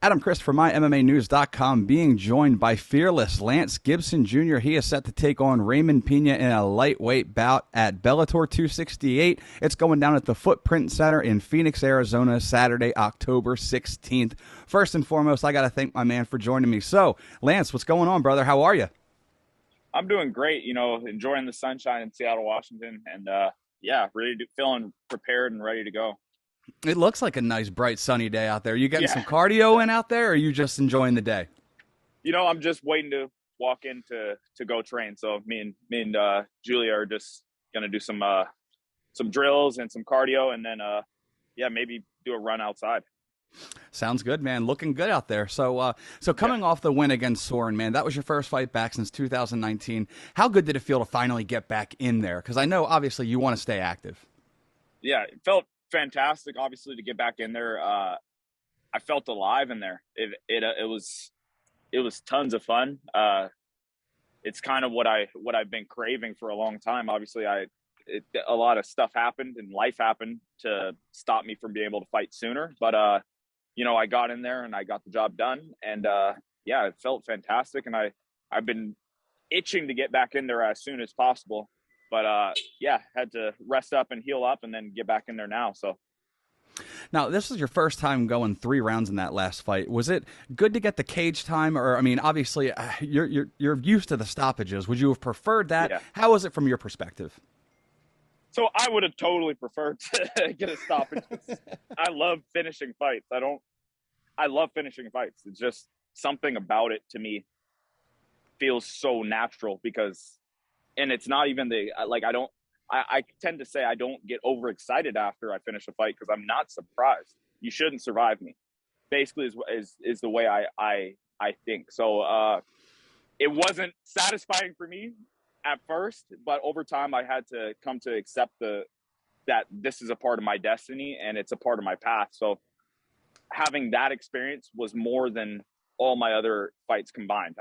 Adam Chris from MyMMANews.com, being joined by fearless Lance Gibson Jr. He is set to take on Raymond Pina in a lightweight bout at Bellator 268. It's going down at the Footprint Center in Phoenix, Arizona, Saturday, October 16th. First and foremost, I got to thank my man for joining me. So, Lance, what's going on, brother? How are you? I'm doing great, enjoying the sunshine in Seattle, Washington, and feeling prepared and ready to go. It looks like a nice, bright, sunny day out there. You getting Yeah. some cardio in out there, or are you just enjoying the day? I'm just waiting to walk in to go train. So me and Julia are just gonna do some drills and some cardio, and then maybe do a run outside. Sounds good, man. Looking good out there. So coming off the win against Surin, man, that was your first fight back since 2019. How good did it feel to finally get back in there? Because I know, obviously, you want to stay active. Yeah, it felt fantastic, obviously, to get back in there. I felt alive in there. It was tons of fun. It's kind of what I've been craving for a long time. Obviously, a lot of stuff happened and life happened to stop me from being able to fight sooner. But I got in there and I got the job done, and it felt fantastic. And I've been itching to get back in there as soon as possible. But had to rest up and heal up and then get back in there now. So now, this is your first time going 3 rounds in that last fight. Was it good to get the cage time? Or, I mean, obviously, you're used to the stoppages. Would you have preferred that? Yeah. How was it from your perspective? So I would have totally preferred to get a stoppage. I love finishing fights. I love finishing fights. It's just something about it to me feels so natural and it's not even I tend to say I don't get overexcited after I finish a fight because I'm not surprised. You shouldn't survive me, basically, is the way I think. So it wasn't satisfying for me at first, but over time I had to come to accept that this is a part of my destiny and it's a part of my path. So having that experience was more than all my other fights combined.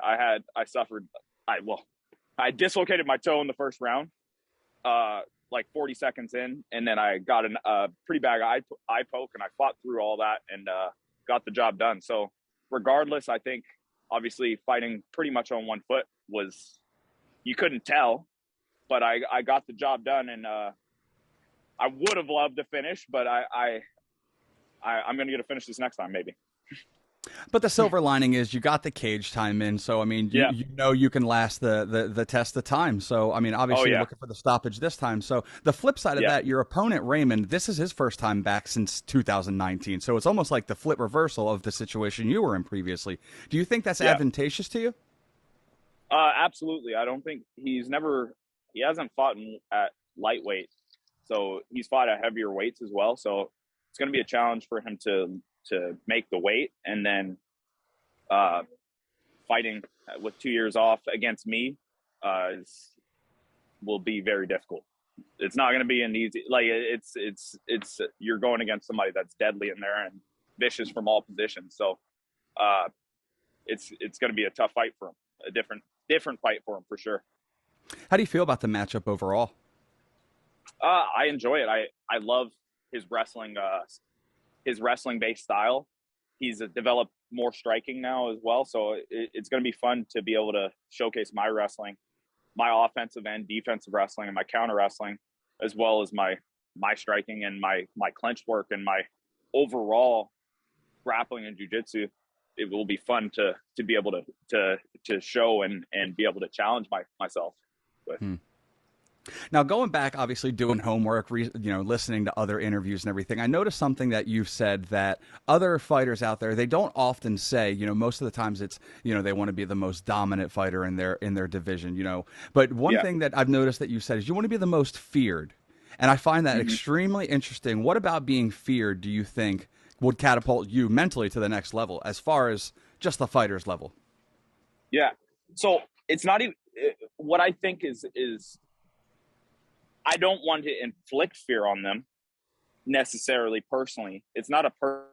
I dislocated my toe in the first round, like 40 seconds in, and then I got a pretty bad eye poke, and I fought through all that and got the job done. So regardless, I think obviously fighting pretty much on one foot you couldn't tell, but I got the job done, and I would have loved to finish, but I'm going to get to finish this next time, maybe. But the silver lining is you got the cage time in, so I mean, you can last the test of time. So I mean, obviously, you're looking for the stoppage this time. So the flip side of that, your opponent Raymond, this is his first time back since 2019. So it's almost like the flip reversal of the situation you were in previously. Do you think that's advantageous to you? Absolutely. I don't think he hasn't fought at lightweight, so he's fought at heavier weights as well. So it's going to be a challenge for him to make the weight, and then fighting with 2 years off against me will be very difficult. It's not going to be an easy, it's you're going against somebody that's deadly in there and vicious from all positions. So it's going to be a tough fight for him, a different fight for him for sure. How do you feel about the matchup overall? I enjoy it. I love his wrestling based style. He's developed more striking now as well. So it's going to be fun to be able to showcase my wrestling, my offensive and defensive wrestling, and my counter wrestling, as well as my striking and my clinch work and my overall grappling and jiu-jitsu. It will be fun to be able to show and be able to challenge myself with. Now, going back, obviously doing homework, listening to other interviews and everything, I noticed something that you've said that other fighters out there, they don't often say, most of the times it's, they want to be the most dominant fighter in their division, But one thing that I've noticed that you said is you want to be the most feared. And I find that extremely interesting. What about being feared do you think would catapult you mentally to the next level as far as just the fighter's level? Yeah. So it's not even what I think is I don't want to inflict fear on them necessarily personally. It's not a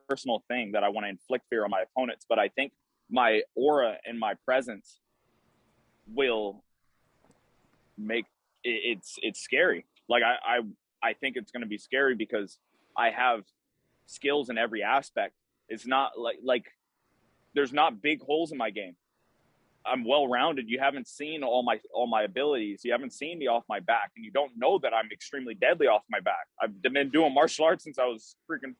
personal thing that I want to inflict fear on my opponents, but I think my aura and my presence will make it's scary. Like I think it's going to be scary because I have skills in every aspect. It's not like there's not big holes in my game. I'm well-rounded. You haven't seen all my abilities. You haven't seen me off my back, and you don't know that I'm extremely deadly off my back. I've been doing martial arts since I was freaking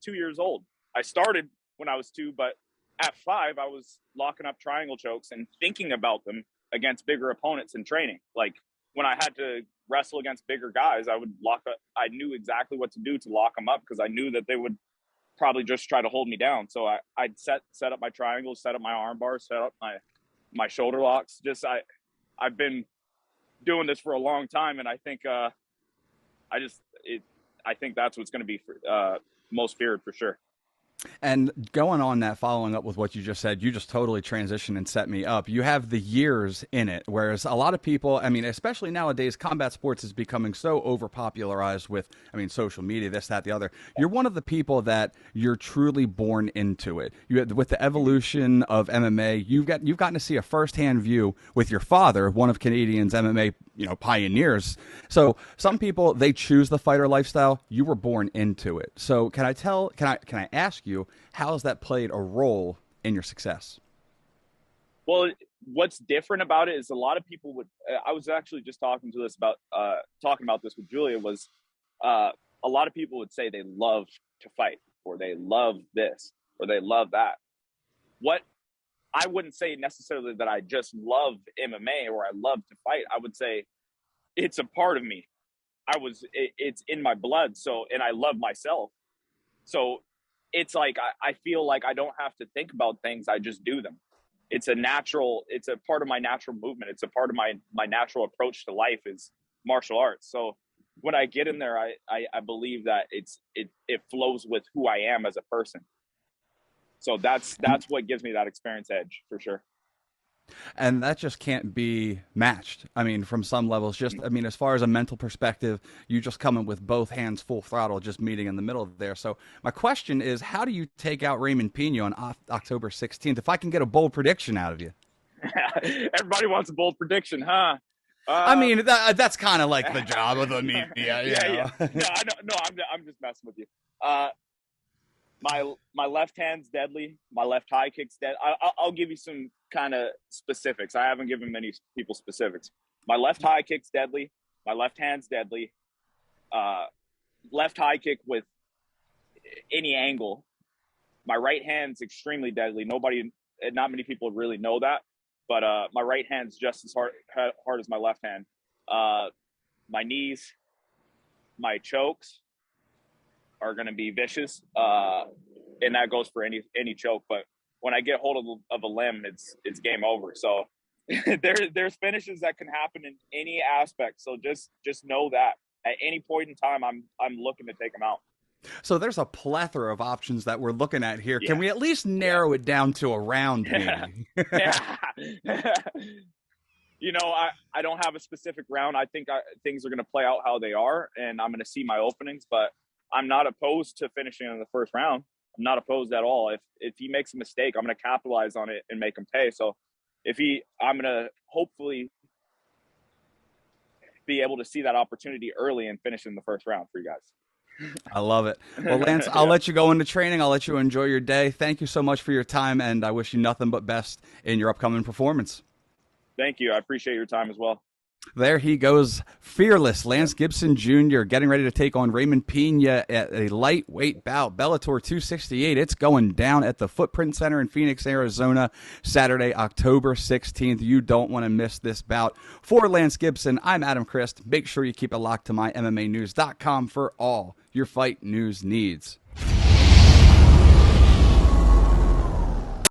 2 years old. I started when I was 2, but at 5, I was locking up triangle chokes and thinking about them against bigger opponents in training. Like when I had to wrestle against bigger guys, I would lock up. I knew exactly what to do to lock them up because I knew that they would probably just try to hold me down. So I'd set up my triangles, set up my arm bars, set up my shoulder locks. I've been doing this for a long time, and I think I think that's what's going to be most feared for sure. And going on that, following up with what you just said, you just totally transitioned and set me up. You have the years in it, whereas a lot of people, I mean, especially nowadays, combat sports is becoming so overpopularized with, I mean, social media, this, that, the other. You're one of the people that you're truly born into it. With the evolution of MMA, you've gotten to see a firsthand view with your father, one of Canadian's MMA, pioneers. So some people, they choose the fighter lifestyle. You were born into it. So can I ask you, how has that played a role in your success? Well, what's different about it is a lot of people would. I was actually just talking about this with Julia. Was a lot of people would say they love to fight, or they love this, or they love that. What I wouldn't say necessarily that I just love MMA or I love to fight. I would say it's a part of me. It's in my blood. So, and I love myself. So it's like, I feel like I don't have to think about things. I just do them. It's a part of my natural movement. It's a part of my natural approach to life is martial arts. So when I get in there, I believe that it flows with who I am as a person. So that's what gives me that experience edge for sure. And that just can't be matched. I mean, from some levels, as far as a mental perspective, you just come in with both hands full throttle, just meeting in the middle there. So my question is, how do you take out Raymond Pina on October 16th? If I can get a bold prediction out of you. Everybody wants a bold prediction, huh? That's kind of like the job of the media. Yeah. No, I'm just messing with you. My left hand's deadly. My left high kick's dead. I'll give you some kind of specifics. I haven't given many people specifics. My left high kick's deadly. My left hand's deadly. Left high kick with any angle. My right hand's extremely deadly. Not many people really know that, but my right hand's just as hard as my left hand. My knees, my chokes are going to be vicious, and that goes for any choke. But when I get hold of a limb, it's game over. So there's finishes that can happen in any aspect. So just know that at any point in time, I'm looking to take them out. So there's a plethora of options that we're looking at here. Yeah. Can we at least narrow it down to a round? I don't have a specific round. I think things are going to play out how they are, and I'm going to see my openings, but I'm not opposed to finishing in the first round. I'm not opposed at all. If he makes a mistake, I'm going to capitalize on it and make him pay. So I'm going to hopefully be able to see that opportunity early and finish in the first round for you guys. I love it. Well, Lance, I'll let you go into training. I'll let you enjoy your day. Thank you so much for your time, and I wish you nothing but best in your upcoming performance. Thank you. I appreciate your time as well. There he goes, fearless Lance Gibson Jr. getting ready to take on Raymond Pina at a lightweight bout. Bellator 268. It's going down at the Footprint Center in Phoenix, Arizona, Saturday, October 16th. You don't want to miss this bout. For Lance Gibson, I'm Adam Christ. Make sure you keep it locked to MyMMANews.com for all your fight news needs.